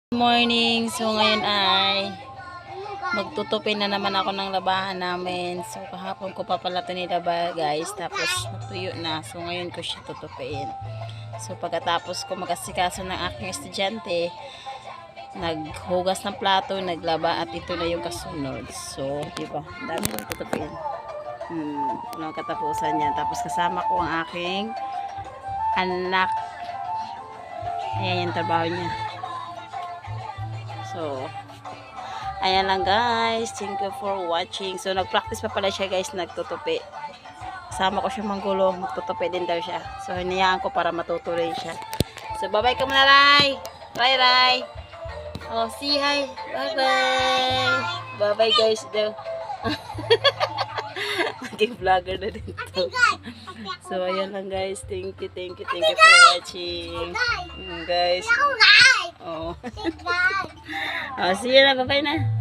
Good morning. So ngayon ay magtutupin na naman ako ng labahan namin. So kahapon ko pa pala ito nilaba guys. Tapos natuyo na. So ngayon ko siya tutupin. So pagkatapos ko mag-asikaso ng aking estudyante, naghugas ng plato, naglaba at ito na yung kasunod. So diba, dami kong tutupin. Walang katapusan yan. Tapos kasama ko ang aking anak. Ayan yung trabaho niya. So, ayan lang guys. Thank you for watching. So, nag-practice pa pala siya guys, nagtutupi. Kasama ko siya manggulo. Magtutupi din daw siya. So, hinayaan ko para matutuloy siya. So, bye-bye ka muna, Rai. Rai. Oh, see hi. Bye-bye. Bye-bye guys daw. Naging vlogger na din to. So, ayan lang guys. Thank you for watching. Guys. Oh. Oh, see you na. Bye-bye na.